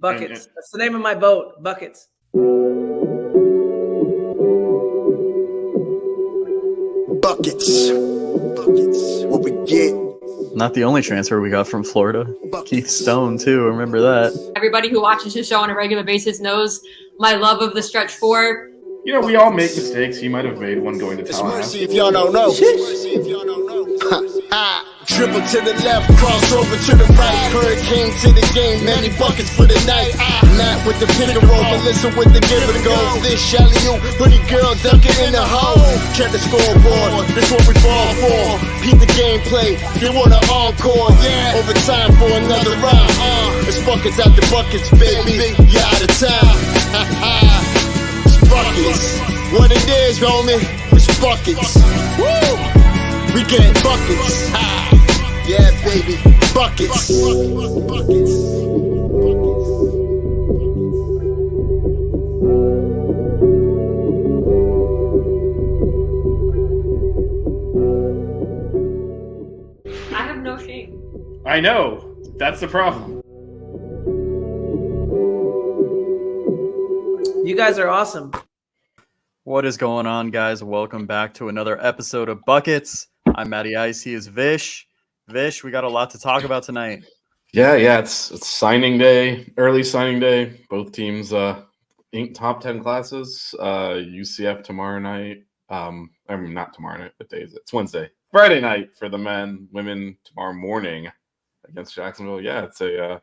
Buckets. That's the name of my boat. Buckets. Buckets. What we get. Not the only transfer we got from Florida. Keith Stone, too. Remember that. Everybody who watches his show on a regular basis knows my love of the stretch four. You know, we all make mistakes. He might have made one going to Tallahassee. Mercy if y'all don't know. Dribble to the left, crossover to the right. Hurricane to the game, many buckets for the night. Matt with the pick and roll, Melissa with the give and go. This Shelly, you pretty girl dunking in the hole. Check the scoreboard, this what we ball for. Beat the gameplay, they want an encore. Yeah, overtime for another round. It's buckets out the buckets, baby. You're out of time. It's buckets. What it is, homie? It's buckets. Woo! We get buckets. Yeah, baby. Buckets. I have no shame. I know. That's the problem. You guys are awesome. What is going on, guys? Welcome back to another episode of Buckets. I'm Matty Ice. He is Vish. Vish, we got a lot to talk about tonight. Yeah, it's signing day, early signing day. Both teams top 10 classes. UCF tomorrow night. I mean, not tomorrow night, but days. It's Wednesday. Friday night for the men, women tomorrow morning against Jacksonville. Yeah, it's a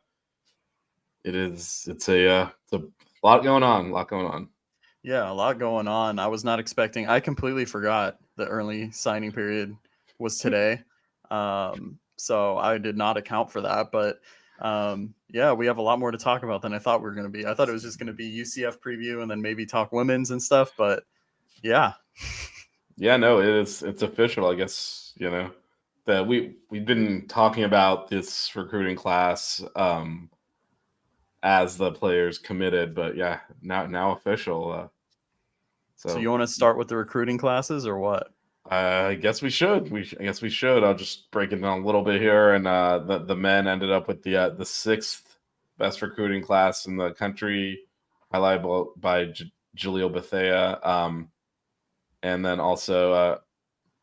lot going on. Yeah, a lot going on. I was not expecting. I completely forgot the early signing period was today. So I did not account for that. But yeah, we have a lot more to talk about than I thought we were going to be. I thought it was just going to be UCF preview and then maybe talk women's and stuff. But yeah. Yeah, no, it's official. I guess, you know, that we've been talking about this recruiting class as the players committed, but yeah, now official. So you want to start with the recruiting classes or what? I guess we should. I guess we should. I'll just break it down a little bit here. And the men ended up with the sixth best recruiting class in the country, highlighted by Jaleel Bethea, and then also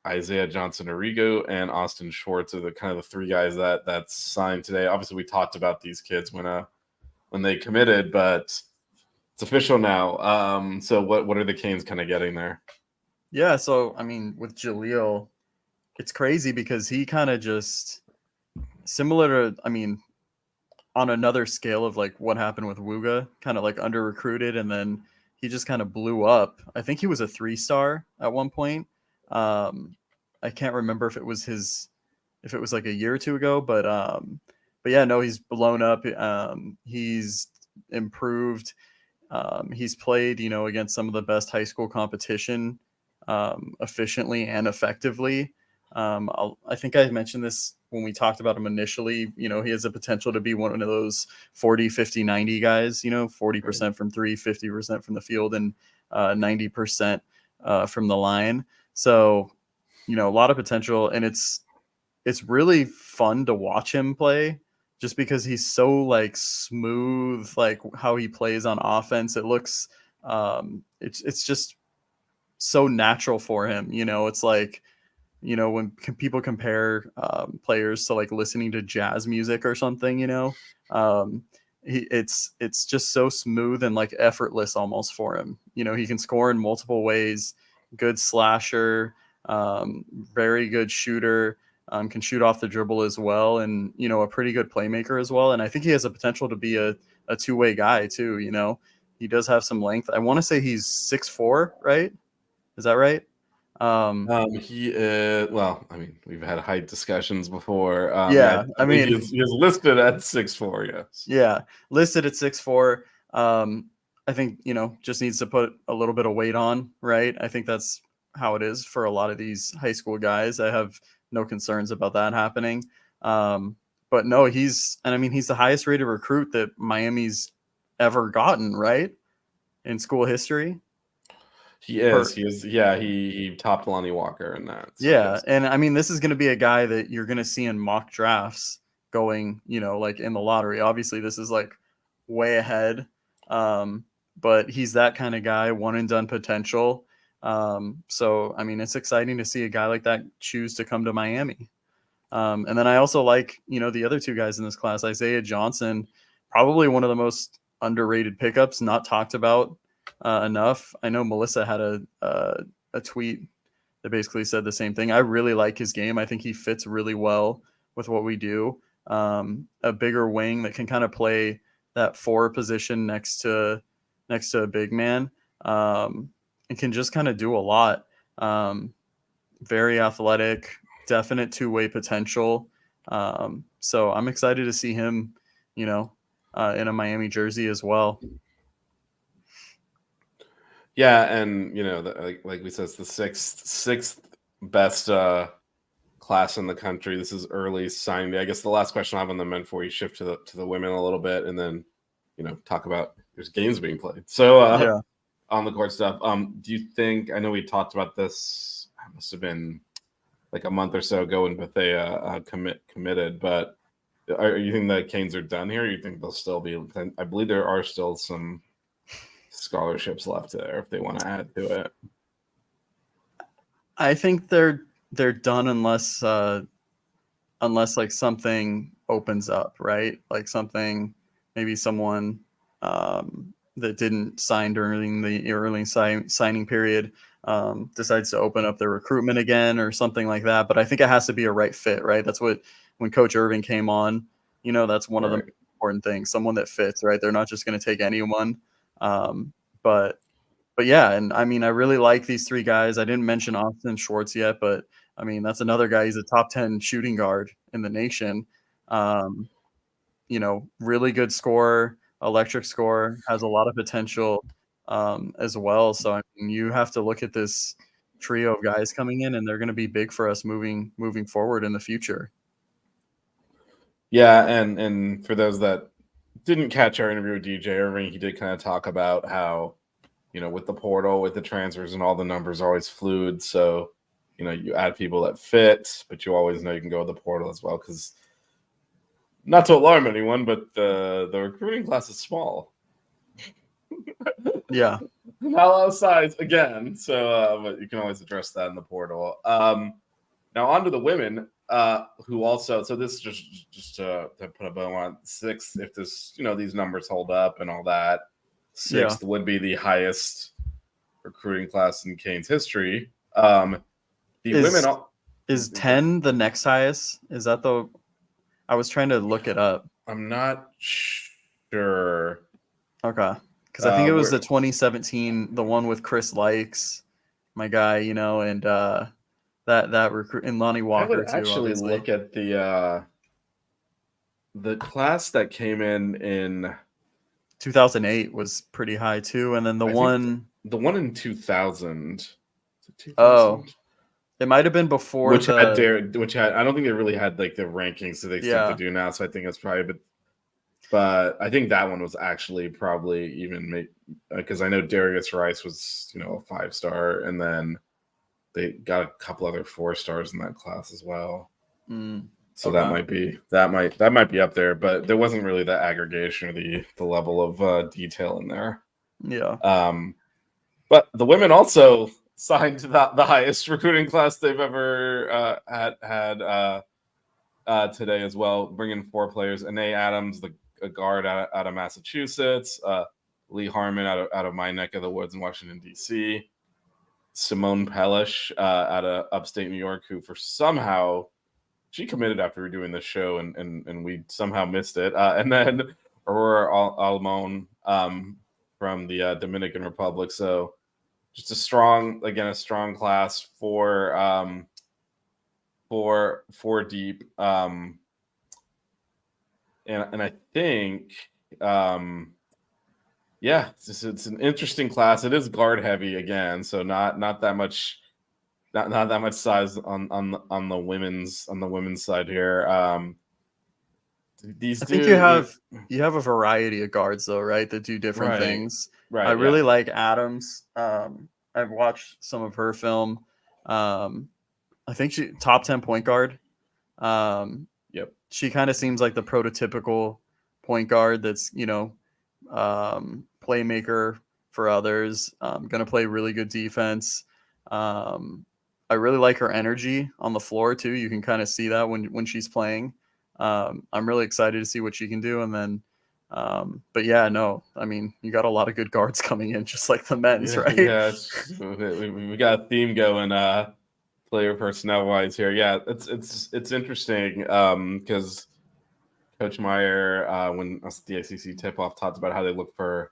Isaiah Johnson-Arrigo and Austin Schwartz are the kind of the three guys that signed today. Obviously, we talked about these kids when they committed, but it's official now. So what are the Canes kind of getting there? Yeah, so I mean, with Jaleel, it's crazy because he kind of just similar to, I mean, on another scale of like what happened with Wooga, kind of like under recruited, and then he just kind of blew up. I think he was a 3-star at one point. I can't remember if it was like a year or two ago, but yeah, no, he's blown up. He's improved. He's played, against some of the best high school competition efficiently and effectively. I think I mentioned this when we talked about him initially. He has the potential to be one of those 40, 50, 90 guys, 40% from 3, 50% from the field, and 90% from the line. So, a lot of potential, and it's really fun to watch him play just because he's so like smooth, like how he plays on offense. It looks, it's just so natural for him. It's like, when people compare players to like listening to jazz music or something, it's just so smooth and like effortless almost for him. He can score in multiple ways, good slasher, very good shooter, can shoot off the dribble as well, and a pretty good playmaker as well. And I think he has the potential to be a two-way guy too. He does have some length. I want to say he's 6'4", right? Is that right? He well, I mean, we've had height discussions before. Yeah, I mean, he's listed at 6'4", yes. Yeah, listed at 6'4". I think just needs to put a little bit of weight on, right? I think that's how it is for a lot of these high school guys. I have no concerns about that happening. But no, he's the highest rated recruit that Miami's ever gotten, right? In school history. He is. Yeah, he topped Lonnie Walker in that. So yeah, and I mean, this is going to be a guy that you're going to see in mock drafts going, like in the lottery. Obviously, this is like way ahead. But he's that kind of guy, one and done potential. So, I mean, it's exciting to see a guy like that choose to come to Miami. And then I also like, the other two guys in this class, Isaiah Johnson, probably one of the most underrated pickups, not talked about enough. I know Melissa had a tweet that basically said the same thing. I really like his game. I think he fits really well with what we do. A bigger wing that can kind of play that 4 position next to a big man, and can just kind of do a lot. Very athletic, definite two-way potential. So I'm excited to see him, in a Miami jersey as well. Yeah, and like we said, it's the sixth best class in the country. This is early signing day. I guess the last question I have on the men before we shift to the women a little bit, and then talk about there's games being played. So Yeah. on the court stuff. Do you think? I know we talked about this. It must have been like a month or so ago when Bethea committed. But are you think the Canes are done here? Or you think they'll still be? I believe there are still some scholarships left there if they want to add to it. I think they're done unless like something opens up, right? Like maybe someone that didn't sign during the early signing period decides to open up their recruitment again or something like that. But I think it has to be a right fit, right? That's what, when Coach Irving came on, that's one of the important things, someone that fits, right? They're not just going to take anyone. But yeah, and I mean, I really like these 3 guys. I didn't mention Austin Schwartz yet, but I mean, that's another guy. He's a top 10 shooting guard in the nation. Really good scorer, electric scorer, has a lot of potential as well. So I mean, you have to look at this trio of guys coming in, and they're going to be big for us moving forward in the future. Yeah, and for those that didn't catch our interview with DJ Irving, he did kind of talk about how, with the portal, with the transfers and all the numbers are always fluid. So, you add people that fit, but you always know you can go with the portal as well. Because not to alarm anyone, but the recruiting class is small. Yeah. Not a lot of size again. So, but you can always address that in the portal. Now on to the women. Who also, so this is just to put a bow on 6th, if this these numbers hold up and all that, 6th would be the highest recruiting class in Canes history. Is 10 the next highest? Is that I was trying to look it up. I'm not sure. Okay, because I think it was the 2017, the one with Chris Likes, my guy, and that recruit, and Lonnie Walker. I would actually look at the class that came in 2008 was pretty high too, and then the one in 2000. Oh, it might have been before which had I don't think they really had like the rankings that they seem to do now. So I think it's probably, but I think that one was actually probably even because I know Darius Rice was a 5-star, and then they got a couple other 4-stars in that class as well. So that might be up there, but there wasn't really the aggregation or the level of detail in there. Yeah. But the women also signed the highest recruiting class they've ever had today as well, bringing 4 players: Anae Adams, a guard out of Massachusetts, Lee Harmon out of my neck of the woods in Washington D.C., Simone Pellish out of upstate New York, who somehow she committed after we were doing this show and we somehow missed it, and then Aurora Almon from the Dominican Republic. So just a strong class for deep, and I think it's an interesting class. It is guard heavy again, so not that much size on the women's side here. I think you have a variety of guards though, right? That do different things. Right. I really like Adams. I've watched some of her film. I think she top 10 point guard. Yep. She kind of seems like the prototypical point guard that's, playmaker for others. Going to play really good defense. I really like her energy on the floor too. You can kind of see that when she's playing. I'm really excited to see what she can do. And then, but yeah, no, I mean, you got a lot of good guards coming in, just like the men's, Yeah, right? yeah, we got a theme going, player personnel wise here. Yeah, it's interesting because Coach Meyer, when us at the ACC tip off, talked about how they look for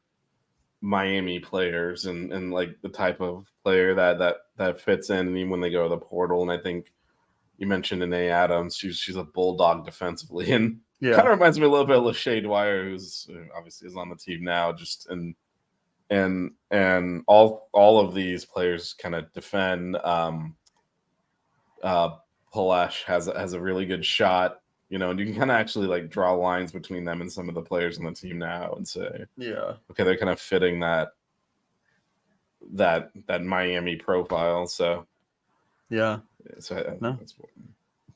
Miami players and like the type of player that fits in, and even when they go to the portal. And I think you mentioned Anae Adams, she's a bulldog defensively, and Yeah. kind of reminds me a little bit of Lachey Dwyer, who's obviously is on the team now. Just and all of these players kind of defend. Polash has a really good shot, and you can kind of actually like draw lines between them and some of the players on the team now and say, Yeah. okay, they're kind of fitting that Miami profile. So Yeah. No. that's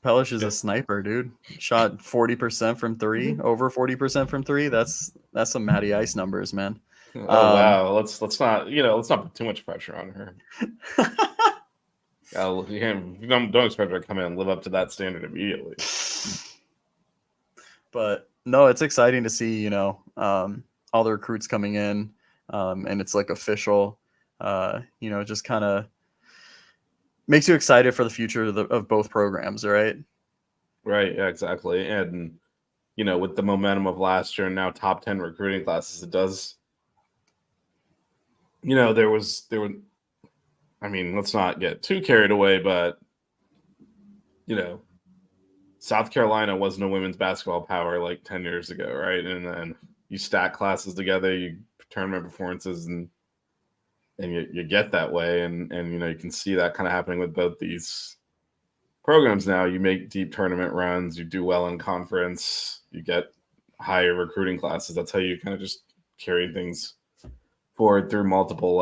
Pellish is Yeah. a sniper, dude. Shot 40% from three, over 40% from three. That's some Matty Ice numbers, man. wow. Let's not put too much pressure on her. Don't expect her to come in and live up to that standard immediately. But no, it's exciting to see, all the recruits coming in, and it's like official, just kind of makes you excited for the future of both programs, right? Right. Yeah, exactly. And, with the momentum of last year and now top 10 recruiting classes, it does, there were, I mean, let's not get too carried away, but, South Carolina wasn't a women's basketball power like 10 years ago, right? And then you stack classes together, you tournament performances, and you get that way. And you can see that kind of happening with both these programs now. You make deep tournament runs, you do well in conference, you get higher recruiting classes. That's how you kind of just carry things forward through multiple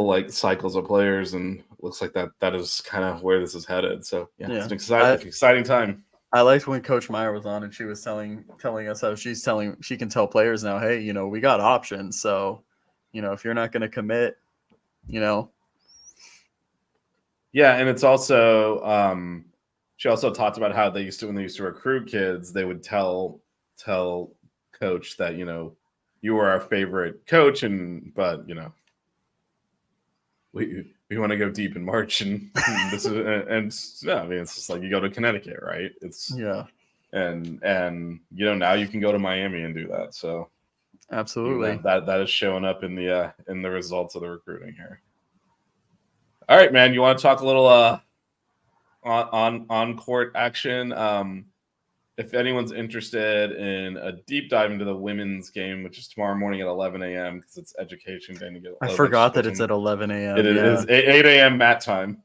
like cycles of players, and looks like that is kind of where this is headed. So it's an exciting time. I liked when Coach Meyer was on and she was telling us how she can tell players now, hey, we got options. So, if you're not going to commit, Yeah, and it's also she also talked about how when they used to recruit kids, they would tell coach that you were our favorite coach, but we want to go deep in March, and this is I mean, it's just like you go to Connecticut, right? And now you can go to Miami and do that. So absolutely, that is showing up in the results of the recruiting here. All right, man. You want to talk a little on court action? If anyone's interested in a deep dive into the women's game, which is tomorrow morning at 11 a.m. because it's education day. I forgot that it's at 11 a.m. It is 8 a.m. Matt time.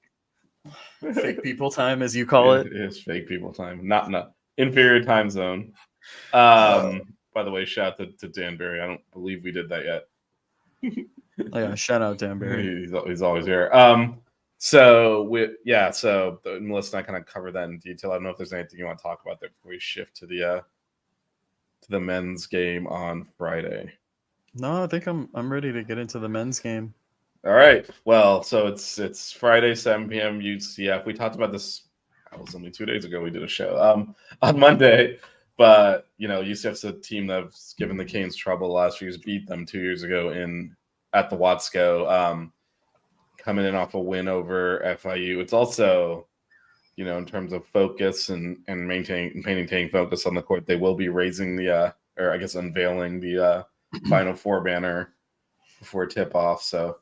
Fake people time, as you call it. It is fake people time, not inferior time zone. By the way, shout out to Dan Barry. I don't believe we did that yet. Yeah, shout out Dan Barry. He's always here. So Melissa and I kind of covered that in detail. I don't know if there's anything you want to talk about there before we shift to the men's game on Friday. No, I think I'm ready to get into the men's game. All right. Well, so it's Friday, 7 p.m. UCF. We talked about this. That was only 2 days ago. We did a show on Monday, but UCF's a team that's given the Canes trouble last few years. Beat them 2 years ago at the Watsco. Coming in off a win over FIU. It's also, in terms of focus and maintaining focus on the court, they will be raising unveiling the Final Four banner before tip off. So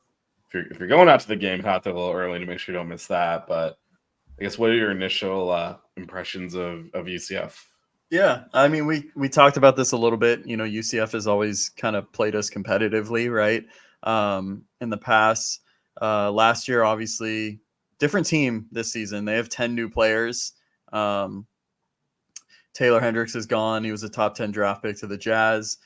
if you're going out to the game, hot there a little early to make sure you don't miss that. But I guess what are your initial impressions of UCF? Yeah, I mean, we talked about this a little bit. UCF has always kind of played us competitively, right? In the past. Last year, obviously, different team this season. They have 10 new players. Taylor Hendricks is gone. He was a top 10 draft pick to the Jazz.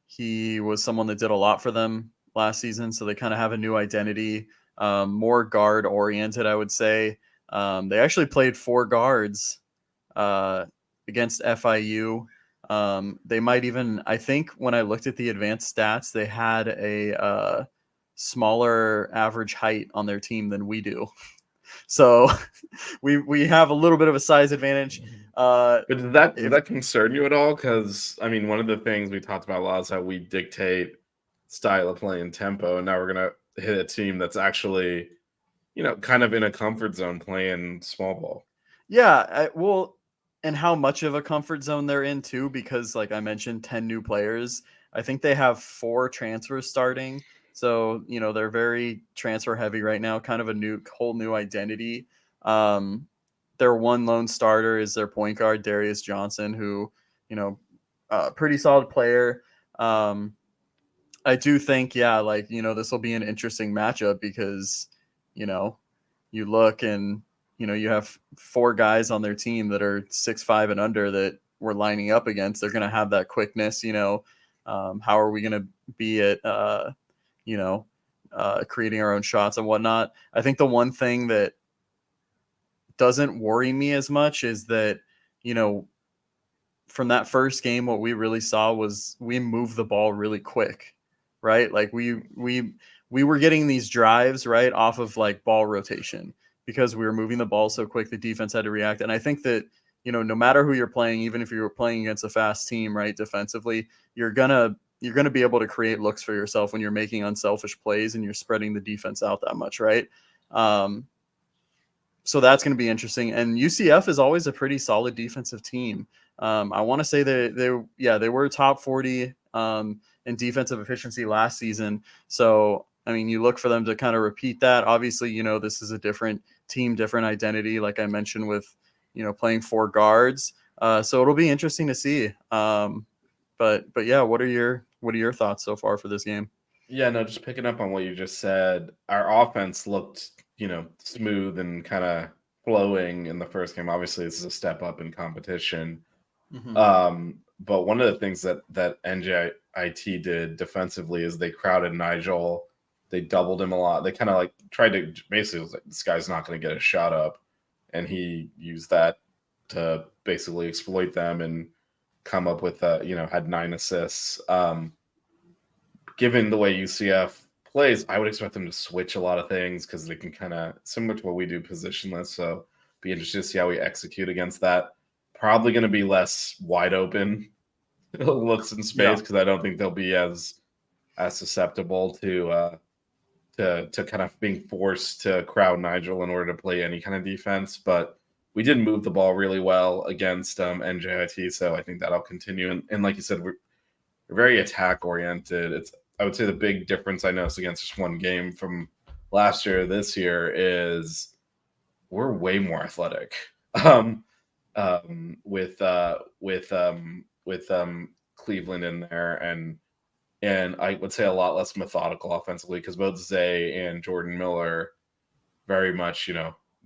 He was someone that did a lot for them last season, so they kind of have a new identity, more guard-oriented, I would say. They actually played 4 guards against FIU. They might even, I think when I looked at the advanced stats, they had a smaller average height on their team than we do. So we have a little bit of a size advantage. But does that concern you at all? Because I mean, one of the things we talked about a lot is how we dictate style of play and tempo, and now we're gonna hit a team that's actually, kind of in a comfort zone playing small ball. Yeah, well, and how much of a comfort zone they're in too, because like I mentioned, 10 new players. I think they have 4 transfers starting. So, they're very transfer heavy right now, kind of a whole new identity. Their one lone starter is their point guard, Darius Johnson, who, pretty solid player. I do think, this will be an interesting matchup because, you look and, you have 4 guys on their team that are 6'5" and under that we're lining up against. They're going to have that quickness, how are we going to be at, creating our own shots and whatnot. I think the one thing that doesn't worry me as much is that, from that first game, what we really saw was we moved the ball really quick, right? Like we were getting these drives right off of like ball rotation because we were moving the ball so quick, the defense had to react. And I think that, no matter who you're playing, even if you were playing against a fast team, right, defensively, you're gonna be able to create looks for yourself when you're making unselfish plays and you're spreading the defense out that much, right? So that's going to be interesting. And UCF is always a pretty solid defensive team. I want to say that they were top 40 in defensive efficiency last season. So, I mean, you look for them to kind of repeat that. Obviously, this is a different team, different identity, like I mentioned with, playing 4 guards. So it'll be interesting to see. But yeah, what are your thoughts so far for this game? Yeah, no, just picking up on what you just said, our offense looked, smooth and kind of flowing in the first game. Obviously, this is a step up in competition. Mm-hmm. But one of the things that NJIT did defensively is they crowded Nigel. They doubled him a lot. They kind of like tried to basically was like, this guy's not going to get a shot up, and he used that to basically exploit them and come up with had 9 assists. Given the way UCF plays, I would expect them to switch a lot of things because they can kind of similar to what we do positionless. So be interested to see how we execute against that. Probably going to be less wide open looks in space because I don't think they'll be as susceptible to kind of being forced to crowd Nigel in order to play any kind of defense. But we did move the ball really well against NJIT, so I think that'll continue. And like you said, we're very attack oriented. I would say the big difference I noticed against just one game from last year this year is we're way more athletic. With Cleveland in there, and I would say a lot less methodical offensively because both Zay and Jordan Miller very much,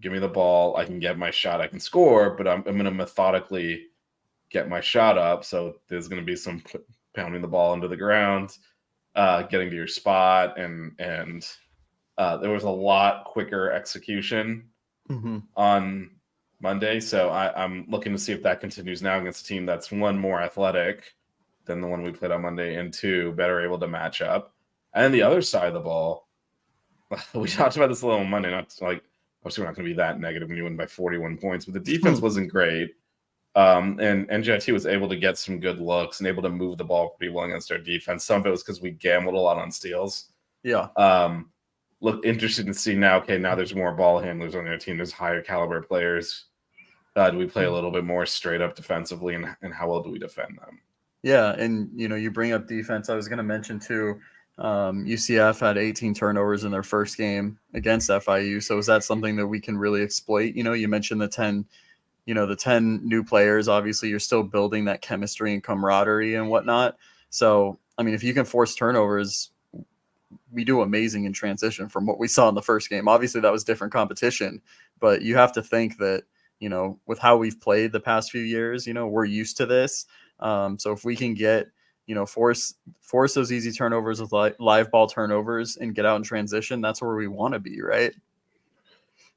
give me the ball, I can get my shot, I can score, but I'm going to methodically get my shot up. So there's going to be some pounding the ball into the ground, getting to your spot, and there was a lot quicker execution on Monday. So I'm looking to see if that continues now against a team that's 1, more athletic than the one we played on Monday, and 2, better able to match up. And the other side of the ball, we talked about this a little on Monday, not like, obviously we're not going to be that negative when you win by 41 points, but the defense wasn't great. And NJIT was able to get some good looks and able to move the ball pretty well against our defense. Some of it was because we gambled a lot on steals. Yeah. Look, interested to see now, okay, now there's more ball handlers on their team. There's higher caliber players. Do we play a little bit more straight up defensively, and how well do we defend them? Yeah, and you bring up defense. I was going to mention too, UCF had 18 turnovers in their first game against FIU. So is that something that we can really exploit? You mentioned the 10 new players. Obviously, you're still building that chemistry and camaraderie and whatnot. So, I mean, if you can force turnovers, we do amazing in transition from what we saw in the first game. Obviously, that was different competition, but you have to think that, with how we've played the past few years, we're used to this. So if we can get, force those easy turnovers with live ball turnovers and get out in transition, that's where we want to be, right?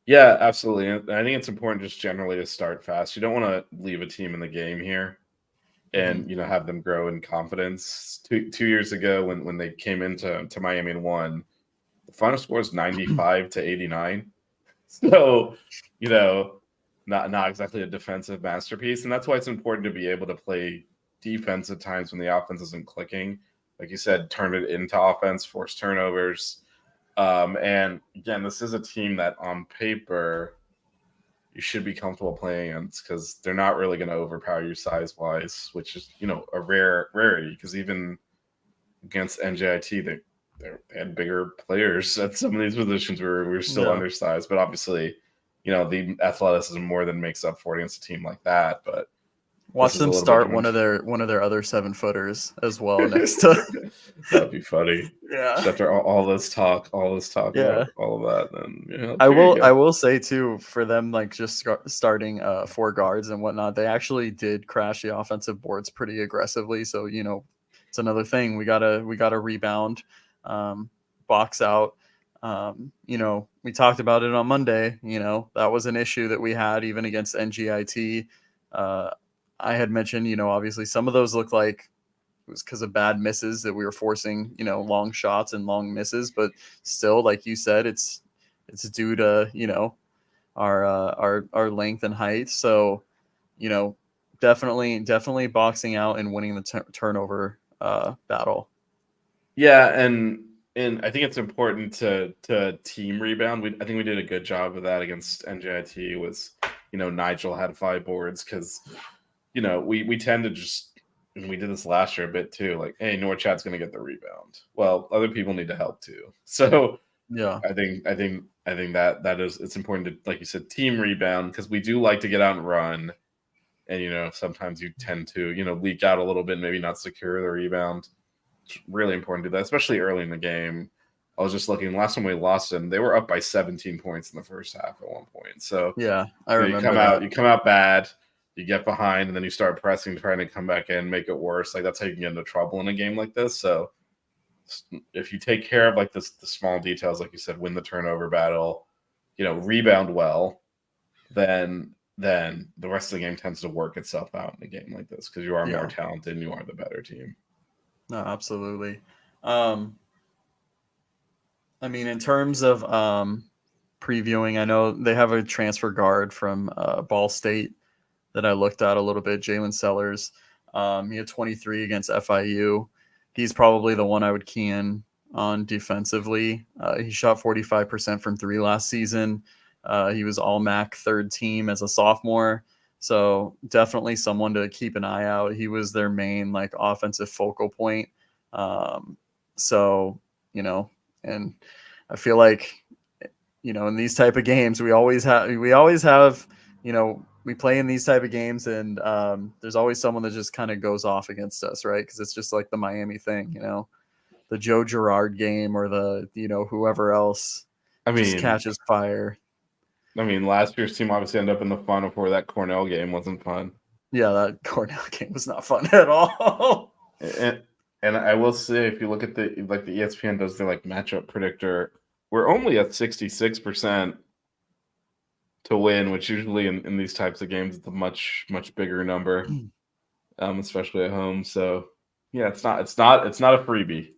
Yeah, absolutely. And I think it's important just generally to start fast. You don't want to leave a team in the game here. and have them grow in confidence. 2 years ago, when they came into Miami and won, the final score is 95-89. So, not exactly a defensive masterpiece, and that's why it's important to be able to play defense at times when the offense isn't clicking. Like you said, turn it into offense, force turnovers. And again, this is a team that on paper you should be comfortable playing against because they're not really going to overpower you size-wise, which is, a rarity because even against NJIT, they had bigger players at some of these positions where we were still undersized. But obviously, the athleticism more than makes up for it against a team like that. But watch them start one of their other 7-footers as well next to. That'd be funny. Yeah. After all this talk about all of that, then I will say too, for them just starting 4 guards and whatnot, they actually did crash the offensive boards pretty aggressively. So it's another thing we gotta rebound, box out. We talked about it on Monday. That was an issue that we had even against NGIT. I had mentioned, obviously some of those look like it was because of bad misses that we were forcing, long shots and long misses, but still, like you said, it's due to, our length and height. So, definitely boxing out and winning the turnover battle. Yeah. And I think it's important to team rebound. I think we did a good job of that against NJIT. Nigel had 5 boards because, we tend to just, and we did this last year a bit too, like, hey, Norchad's going to get the rebound. Well, other people need to help too. So yeah, I think that is, it's important to, like you said, team rebound because we do like to get out and run. And, sometimes you tend to, leak out a little bit, maybe not secure the rebound. It's really important to do that, especially early in the game. I was just looking, last time we lost them, they were up by 17 points in the first half at one point. So yeah, I remember you come out bad, you get behind, and then you start pressing, trying to come back in, make it worse. Like that's how you can get into trouble in a game like this. So if you take care of the small details, like you said, win the turnover battle, rebound well, then the rest of the game tends to work itself out in a game like this because you are more talented and you are the better team. No, absolutely. In terms of previewing, I know they have a transfer guard from Ball State that I looked at a little bit, Jalen Sellers. He had 23 against FIU. He's probably the one I would key in on defensively. He shot 45% from 3 last season. He was all MAC 3rd team as a sophomore. So definitely someone to keep an eye out. He was their main offensive focal point. And I feel like, in these type of games, we always have, we play in these type of games and there's always someone that just kind of goes off against us, right? Because it's just like the Miami thing, the Joe Girard game or the, whoever else just catches fire. Last year's team obviously ended up in the Final Four. That Cornell game wasn't fun. Yeah, that Cornell game was not fun at all. And I will say, if you look at the ESPN does their matchup predictor, we're only at 66% to win, which usually in these types of games is a much bigger number, especially at home. So yeah, it's not a freebie.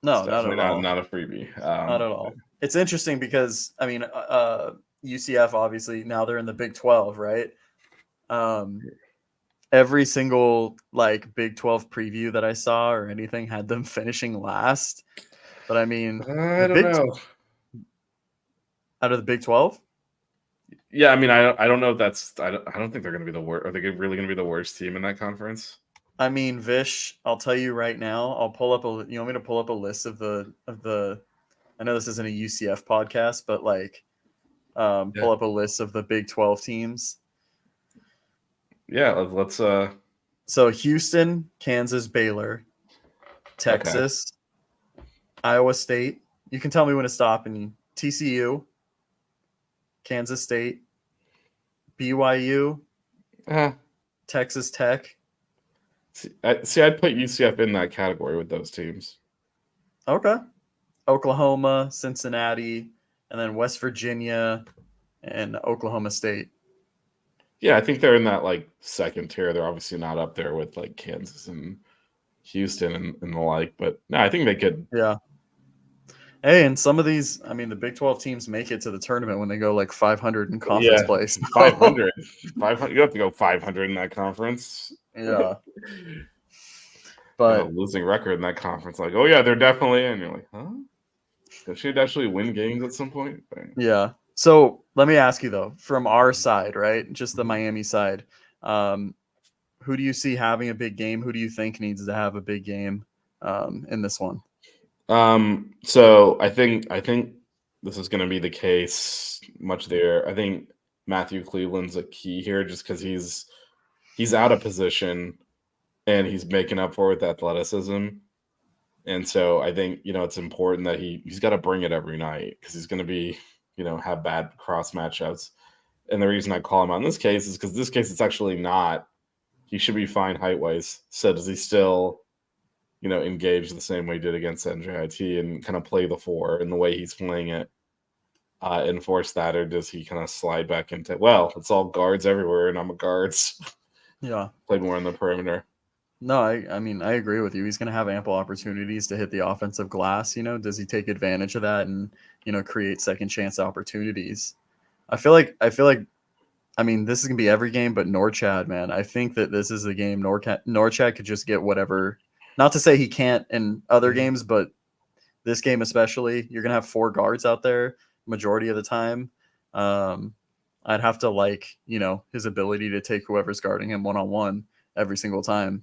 No, not at all. Not a freebie. Not at all. It's interesting because UCF obviously now they're in the Big 12, right? Every single Big 12 preview that I saw or anything had them finishing last. But I don't know. Out of the Big 12? Yeah, I don't know if that's. I don't think they're going to be the worst. Are they really going to be the worst team in that conference? Vish, I'll tell you right now. I'll pull up you want me to pull up a list of the. I know this isn't a UCF podcast, but pull up a list of the Big 12 teams. Yeah, let's. So Houston, Kansas, Baylor, Texas, Iowa State. You can tell me when to stop. And TCU, Kansas State, BYU, Texas Tech. I'd put UCF in that category with those teams. Okay. Oklahoma, Cincinnati, and then West Virginia and Oklahoma State. Yeah, I think they're in that like second tier. They're obviously not up there with like Kansas and Houston and the like, but no, I think they could. Yeah. Hey, and some of these, I mean, the Big 12 teams make it to the tournament when they go like 500 in conference Yeah, play. So, 500. 500. You have to go 500 in that conference. yeah. Got a But losing record in that conference. Like, oh yeah, they're definitely in. You're like, huh? They should actually win games at some point. But yeah. So let me ask you though, from our side, right? Just the Miami side. Who do you see having a big game? Who do you think needs to have a big game in this one? So I think this is going to be the case much there. I think Matthew Cleveland's a key here, just because he's out of position and he's making up for it with athleticism. And so I think, it's important that he's got to bring it every night, because he's going to be, have bad cross matchups. And the reason I call him on this case is because this case, it's actually not. He should be fine height wise. So does he still, engage the same way he did against NJIT and kind of play the 4 in the way he's playing it, enforce that, or does he kind of slide back into, well, it's all guards everywhere and I'm a guards. Yeah. Play more on the perimeter. No, I mean, I agree with you. He's going to have ample opportunities to hit the offensive glass. Does he take advantage of that and, create second chance opportunities? I feel like, I mean, this is going to be every game, but Norchad, man, I think that this is the game Norchad could just get whatever. Not to say he can't in other games, but this game especially, you're going to have 4 guards out there majority of the time. I'd have to like, his ability to take whoever's guarding him one-on-one every single time.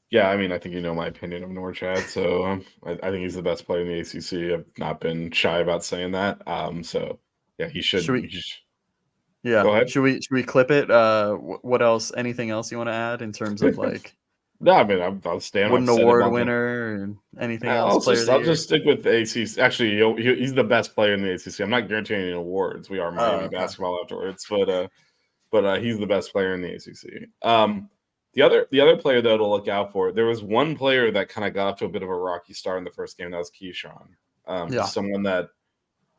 Yeah, I mean, I think my opinion of Norchad, so I think he's the best player in the ACC. I've not been shy about saying that. So yeah, he should. Yeah. Go ahead. Should we clip it? What else? Anything else you want to add in terms of like? No, I mean, I'll stand. Wooden Award winner or anything else? I'll just stick with the ACC. Actually, he's the best player in the ACC. I'm not guaranteeing any awards. We are Miami basketball afterwards, but he's the best player in the ACC. The other player though to look out for. There was one player that kind of got off to a bit of a rocky start in the first game. That was Keyshawn. Someone that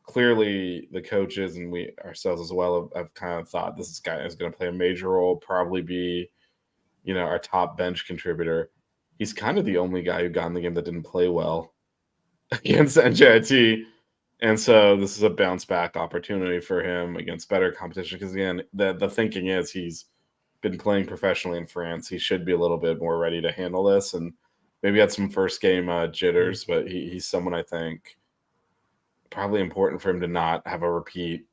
clearly the coaches and we ourselves as well have kind of thought this guy is going to play a major role, probably be, our top bench contributor. He's kind of the only guy who got in the game that didn't play well against NJIT. And so this is a bounce back opportunity for him against better competition. Because again, the thinking is he's been playing professionally in France. He should be a little bit more ready to handle this, and maybe had some first game jitters, but he's someone I think probably important for him to not have a repeat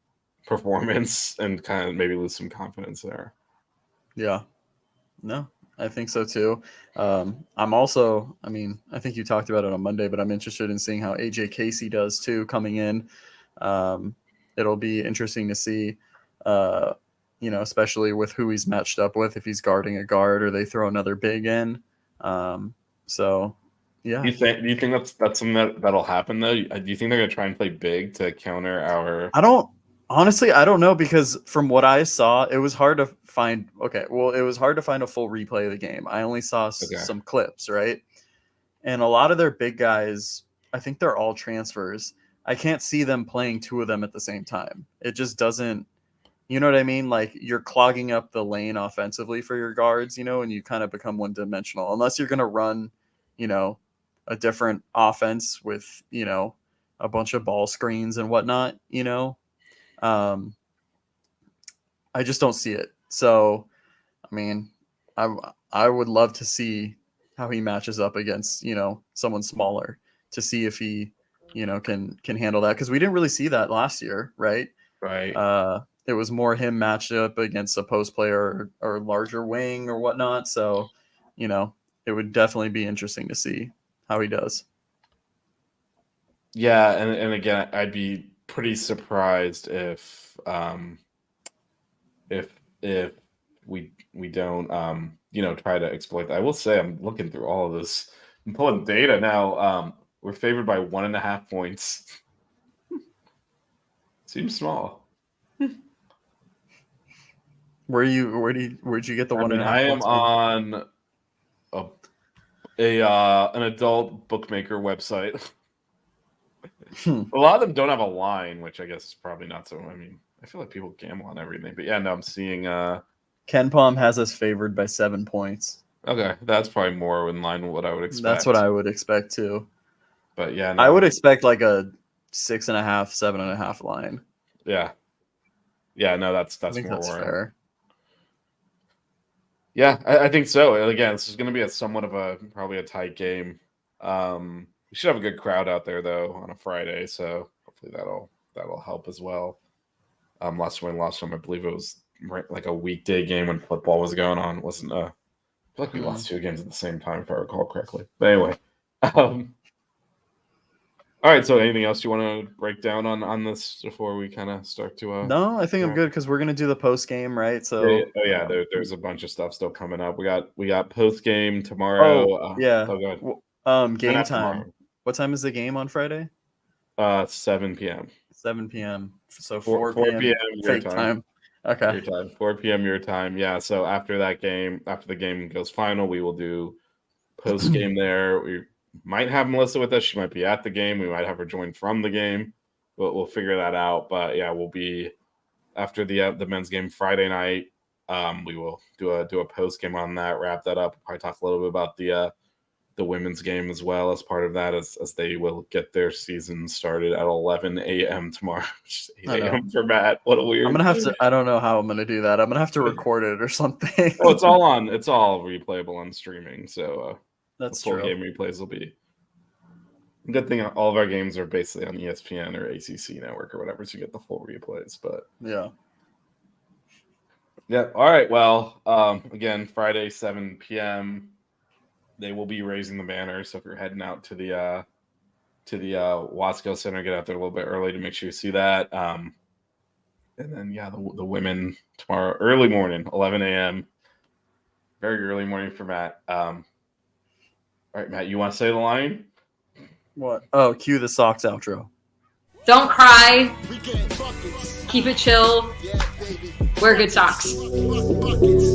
performance and kind of maybe lose some confidence there. Yeah. No, I think so too. I'm also, I mean, I think you talked about it on Monday, but I'm interested in seeing how AJ Casey does too coming in. It'll be interesting to see, especially with who he's matched up with, if he's guarding a guard or they throw another big in. So, yeah. Do you think that's something that'll happen though? Do you think they're going to try and play big to counter our? I don't know, because from what I saw, it was hard to find. Okay, well, it was hard to find a full replay of the game. I only saw some clips, right? And a lot of their big guys, I think they're all transfers. I can't see them playing 2 of them at the same time. It just doesn't, you know what I mean? Like, you're clogging up the lane offensively for your guards, and you kind of become one-dimensional. Unless you're going to run, a different offense with, a bunch of ball screens and whatnot, I just don't see it. So, I mean, I would love to see how he matches up against, someone smaller, to see if he, can handle that. Because we didn't really see that last year, right? Right. It was more him matched up against a post player or larger wing or whatnot. So, it would definitely be interesting to see how he does. Yeah, and again, I'd be pretty surprised if we don't try to exploit that. I will say I'm looking through all of this. I'm pulling data now. We're favored by 1.5 points. Seems small. Where'd you get the 1.5? I am on an adult bookmaker website. A lot of them don't have a line, which I guess is probably not so. I mean, I feel like people gamble on everything, but yeah, no, I'm seeing. Ken Palm has us favored by 7 points. Okay, that's probably more in line with what I would expect. That's what I would expect too. But yeah, no, I would expect like a 6.5, 7.5 line. Yeah, yeah, no, that's I think more that's where fair. Yeah, I think so. And again, this is going to be a somewhat of a probably a tight game. We should have a good crowd out there though on a Friday, so hopefully that'll help as well. Last time I believe it was like a weekday game when football was going on. It wasn't I feel like we lost 2 games at the same time if I recall correctly. But anyway, all right. So anything else you want to break down on this before we kind of start to? No, I think I'm good because we're gonna do the post game, right? So there's a bunch of stuff still coming up. We got post game tomorrow. Oh, yeah. Oh, good. Game Not time. tomorrow. What time is the game on Friday? 7 p.m. 7 p.m. So 4 4 p.m. your fake time. time. Okay. Your time. 4 p.m. your time. Yeah. So after the game goes final, we will do post game there. We might have Melissa with us. She might be at the game. We might have her join from the game. We'll figure that out. But yeah, we'll be after the men's game Friday night. We will do a post game on that. Wrap that up. We'll probably talk a little bit about the women's game as well as part of that, as they will get their season started at 11 a.m. tomorrow. 8 a.m. for Matt. What a weird. I'm gonna have to. I don't know how I'm gonna do that. I'm gonna have to record it or something. Oh, it's all replayable on streaming. So That's the full true. game replays will be. Good thing all of our games are basically on ESPN or ACC network or whatever, so you get the full replays. But Yeah. yeah, all right. Well, again, Friday 7 p.m. They will be raising the banner. So if you're heading out to the Wasco Center, get out there a little bit early to make sure you see that. And then yeah, the women tomorrow, early morning, 11 a.m. Very early morning for Matt. All right, Matt, you want to say the line? What? Oh, cue the socks outro. Don't cry. We getting buckets. Keep it chill. Yeah, baby. Wear good socks. Buckets.